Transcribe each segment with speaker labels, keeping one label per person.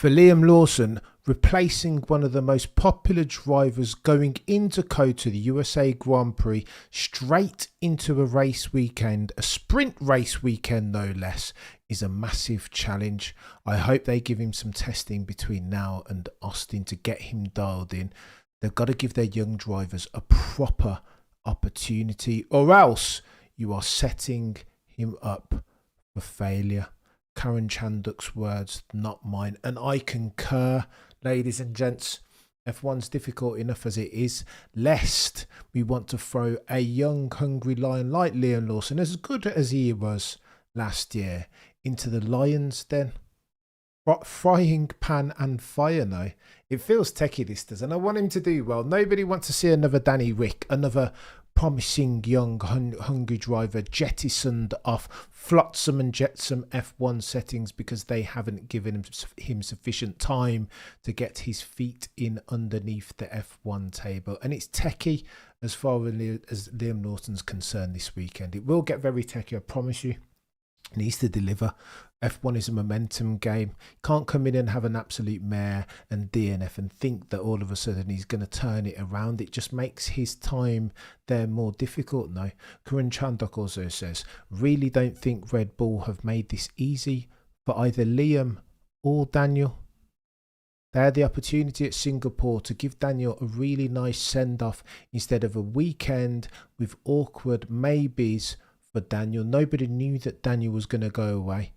Speaker 1: for Liam Lawson, replacing one of the most popular drivers going into COTA, the USA Grand Prix, straight into a race weekend, a sprint race weekend no less, is a massive challenge. I hope they give him some testing between now and Austin to get him dialed in. They've got to give their young drivers a proper opportunity, or else you are setting him up for failure. Karen Chanduk's words, not mine. And I concur, ladies and gents. F1's difficult enough as it is, lest we want to throw a young, hungry lion like Liam Lawson, as good as he was last year, into the lion's den. Frying pan and fire now. It feels techie, this does, and I want him to do well. Nobody wants to see another Danny Rick, another promising young hungry driver jettisoned off flotsam and jetsam F1 settings because they haven't given him sufficient time to get his feet in underneath the F1 table. And it's techie as far as Liam Lawson's concerned this weekend. It will get very techie, I promise you. It needs to deliver. F1 is a momentum game. Can't come in and have an absolute mare and DNF and think that all of a sudden he's going to turn it around. It just makes his time there more difficult now. Karan Chandok also says, really don't think Red Bull have made this easy for either Liam or Daniel. They had the opportunity at Singapore to give Daniel a really nice send-off instead of a weekend with awkward maybes for Daniel. Nobody knew that Daniel was going to go away.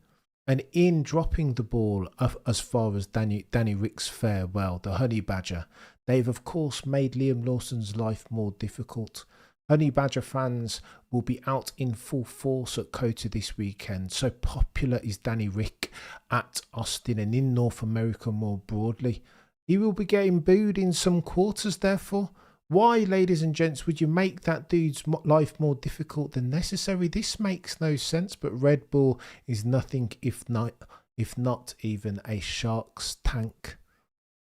Speaker 1: And in dropping the ball as far as Danny Rick's farewell, the Honey Badger, they've of course made Liam Lawson's life more difficult. Honey Badger fans will be out in full force at COTA this weekend. So popular is Danny Rick at Austin and in North America more broadly. He will be getting booed in some quarters, therefore. Why, ladies and gents, would you make that dude's life more difficult than necessary? This makes no sense, but Red Bull is nothing if not even a shark's tank.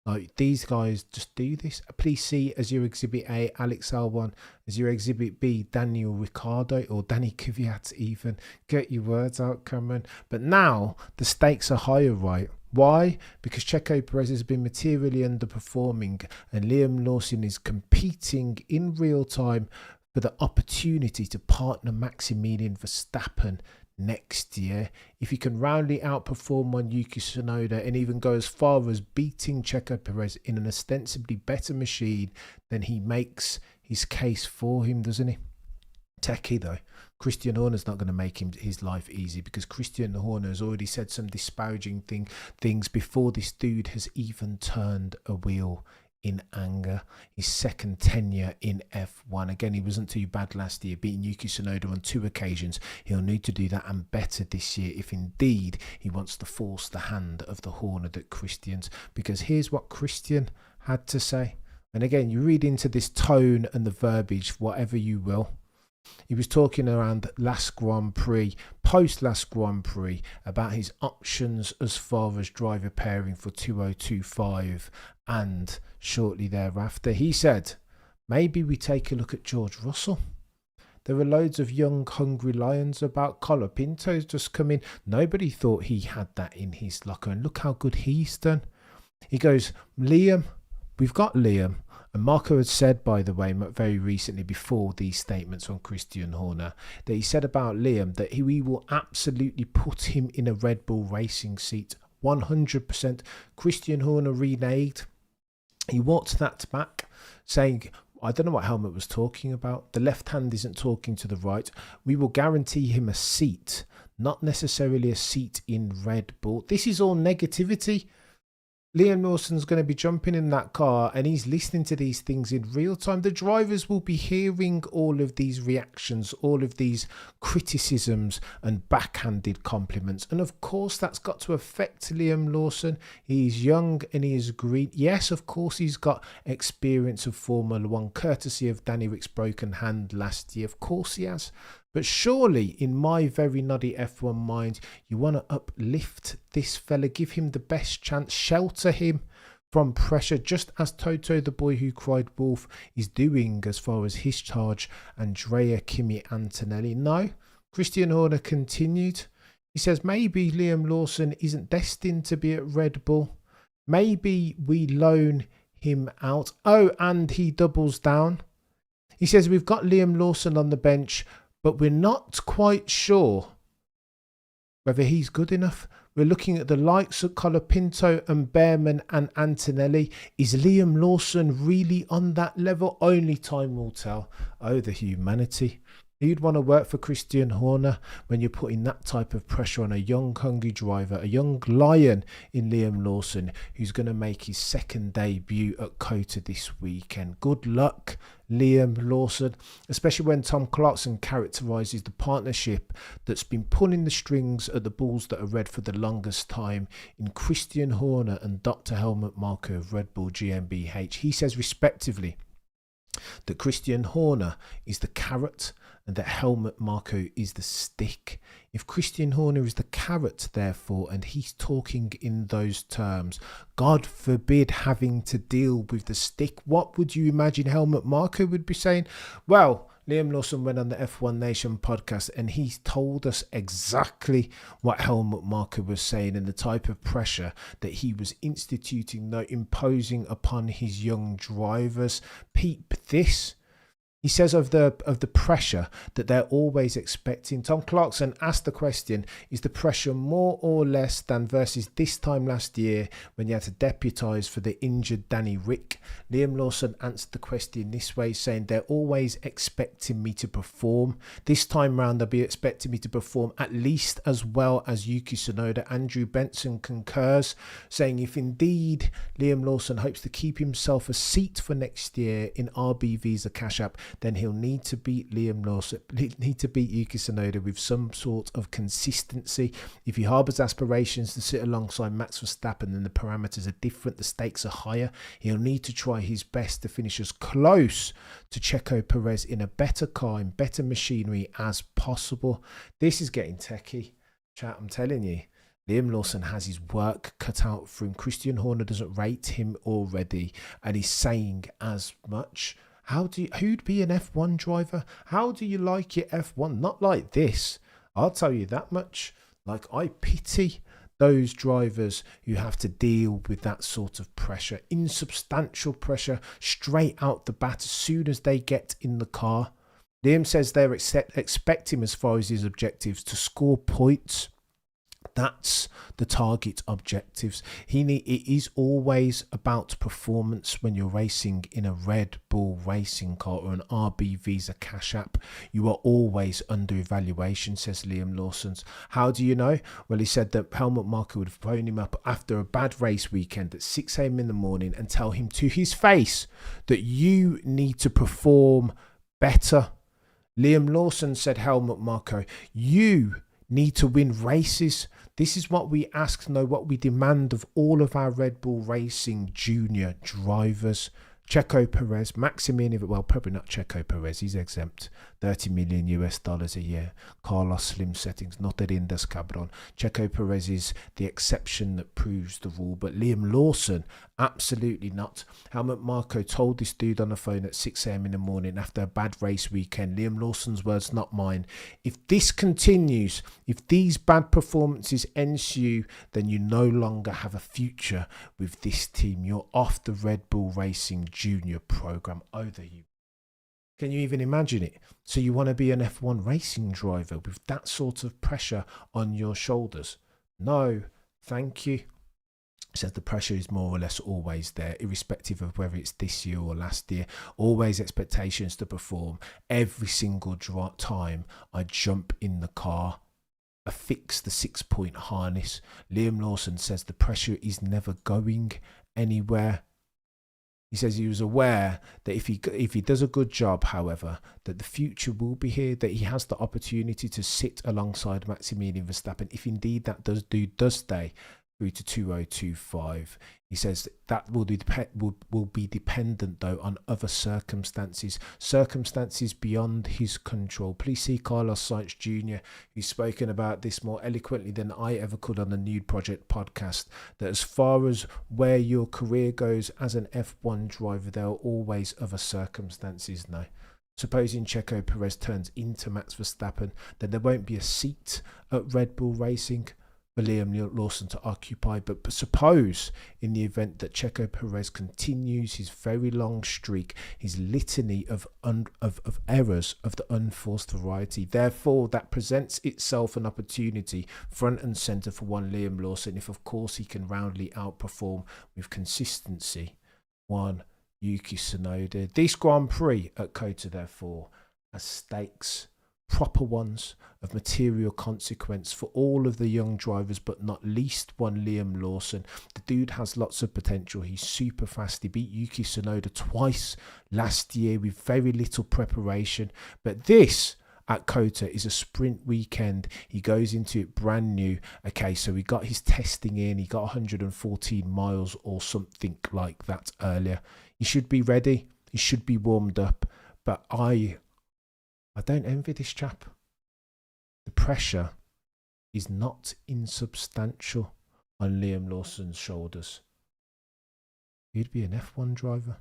Speaker 1: Like, these guys just do this. Please see as your Exhibit A, Alex Albon, as your Exhibit B, Daniel Ricciardo, or Danny Kvyat even. Get your words out, Cameron. But now the stakes are higher, right? Why? Because Checo Perez has been materially underperforming and Liam Lawson is competing in real time for the opportunity to partner Maximilian Verstappen next year. If he can roundly outperform on Yuki Tsunoda and even go as far as beating Checo Perez in an ostensibly better machine, then he makes his case for him, doesn't he? Techie though. Christian Horner's not going to make his life easy because Christian Horner has already said some disparaging things before this dude has even turned a wheel in anger. His second tenure in F1. Again, he wasn't too bad last year, beating Yuki Tsunoda on 2 occasions. He'll need to do that and better this year if indeed he wants to force the hand of the Horner at Christian's. Because here's what Christian had to say. And again, you read into this tone and the verbiage, whatever you will. He was talking around last Grand Prix, post last Grand Prix, about his options as far as driver pairing for 2025 and shortly thereafter. He said, maybe we take a look at George Russell. There are loads of young, hungry lions about. Colapinto's just come in. Nobody thought he had that in his locker, and look how good he's done. He goes, Liam, we've got Liam. And Marco had said, by the way, very recently before these statements on Christian Horner, that he said about Liam that we will absolutely put him in a Red Bull racing seat. 100%. Christian Horner reneged. He walked that back, saying, I don't know what Helmut was talking about. The left hand isn't talking to the right. We will guarantee him a seat, not necessarily a seat in Red Bull. This is all negativity. Liam Lawson's going to be jumping in that car and he's listening to these things in real time. The drivers will be hearing all of these reactions, all of these criticisms and backhanded compliments. And of course, that's got to affect Liam Lawson. He's young and he is green. Yes, of course, he's got experience of Formula One, courtesy of Danny Rick's broken hand last year. Of course he has. But surely, in my very noddy F1 mind, you want to uplift this fella, give him the best chance, shelter him from pressure, just as Toto, the boy who cried wolf, is doing as far as his charge, Andrea Kimi Antonelli. No, Christian Horner continued. He says maybe Liam Lawson isn't destined to be at Red Bull. Maybe we loan him out. Oh, and he doubles down. He says we've got Liam Lawson on the bench, but we're not quite sure whether he's good enough. We're looking at the likes of Colapinto and Behrman and Antonelli. Is Liam Lawson really on that level? Only time will tell. Oh, the humanity. You'd want to work for Christian Horner when you're putting that type of pressure on a young, hungry driver, a young lion in Liam Lawson, who's going to make his second debut at COTA this weekend. Good luck, Liam Lawson, especially when Tom Clarkson characterises the partnership that's been pulling the strings at the bulls that are red for the longest time in Christian Horner and Dr. Helmut Marko of Red Bull GmbH. He says respectively that Christian Horner is the carrot and that Helmut Marko is the stick. If Christian Horner is the carrot, therefore, and he's talking in those terms, God forbid having to deal with the stick, what would you imagine Helmut Marko would be saying? Well, Liam Lawson went on the F1 Nation podcast and he's told us exactly what Helmut Marko was saying and the type of pressure that he was imposing upon his young drivers. Peep this. He says of the pressure that they're always expecting. Tom Clarkson asked the question, is the pressure more or less than versus this time last year when you had to deputise for the injured Danny Rick? Liam Lawson answered the question this way, saying they're always expecting me to perform. This time round, they'll be expecting me to perform at least as well as Yuki Tsunoda. Andrew Benson concurs, saying if indeed Liam Lawson hopes to keep himself a seat for next year in RB Visa Cash App, then he'll need to beat Liam Lawson, need to beat Yuki Tsunoda with some sort of consistency. If he harbours aspirations to sit alongside Max Verstappen, then the parameters are different, the stakes are higher. He'll need to try his best to finish as close to Checo Perez in a better car, in better machinery as possible. This is getting techie, chat, I'm telling you. Liam Lawson has his work cut out for him. Christian Horner doesn't rate him already, and he's saying as much. Who'd be an F1 driver? How do you like your F1? Not like this. I'll tell you that much. Like, I pity those drivers who have to deal with that sort of pressure, insubstantial pressure, straight out the bat as soon as they get in the car. Liam says they're expecting, as far as his objectives, to score points. That's the target objectives. It is always about performance when you're racing in a Red Bull racing car or an RB Visa Cash App. You are always under evaluation, says Liam Lawson. How do you know? Well, he said that Helmut Marko would phone him up after a bad race weekend at 6 a.m. in the morning and tell him to his face that you need to perform better. Liam Lawson said, Helmut Marko, you need to win races. This is what we ask, no, what we demand of all of our Red Bull Racing junior drivers. Checo Perez, Maximilian, well, probably not Checo Perez, he's exempt. $30 million a year. Carlos Slim settings, not that indes cabron. Checo Perez is the exception that proves the rule, but Liam Lawson, absolutely not. Helmut Marko told this dude on the phone at 6 a.m. in the morning after a bad race weekend. Liam Lawson's words, not mine. If this continues, if these bad performances ensue, then you no longer have a future with this team. You're off the Red Bull Racing Junior program. Oh, you. Can you even imagine it? So you want to be an F1 racing driver with that sort of pressure on your shoulders? No, thank you. Says the pressure is more or less always there, irrespective of whether it's this year or last year. Always expectations to perform. Every single time I jump in the car, affix the 6-point harness. Liam Lawson says the pressure is never going anywhere. He says he was aware that if he does a good job, however, that the future will be here, that he has the opportunity to sit alongside Maximilian Verstappen, if indeed that does stay through to 2025. He says that will be dependent, though, on other circumstances beyond his control. Please see Carlos Sainz Jr., who's spoken about this more eloquently than I ever could on the Nude Project podcast, that as far as where your career goes as an F1 driver, there are always other circumstances now. Supposing Checo Perez turns into Max Verstappen, then there won't be a seat at Red Bull Racing. for Liam Lawson to occupy. But suppose in the event that Checo Perez continues his very long streak, his litany of errors of the unforced variety, therefore that presents itself an opportunity front and centre for one Liam Lawson, if of course he can roundly outperform with consistency one Yuki Tsunoda. This Grand Prix at COTA therefore has stakes, proper ones of material consequence for all of the young drivers, but not least one Liam Lawson. The dude has lots of potential. He's super fast. He beat Yuki Tsunoda twice last year with very little preparation. But this at COTA is a sprint weekend. He goes into it brand new. Okay, so he got his testing in. He got 114 miles or something like that earlier. He should be ready. He should be warmed up. But I don't envy this chap. The pressure is not insubstantial on Liam Lawson's shoulders. He'd be an F1 driver.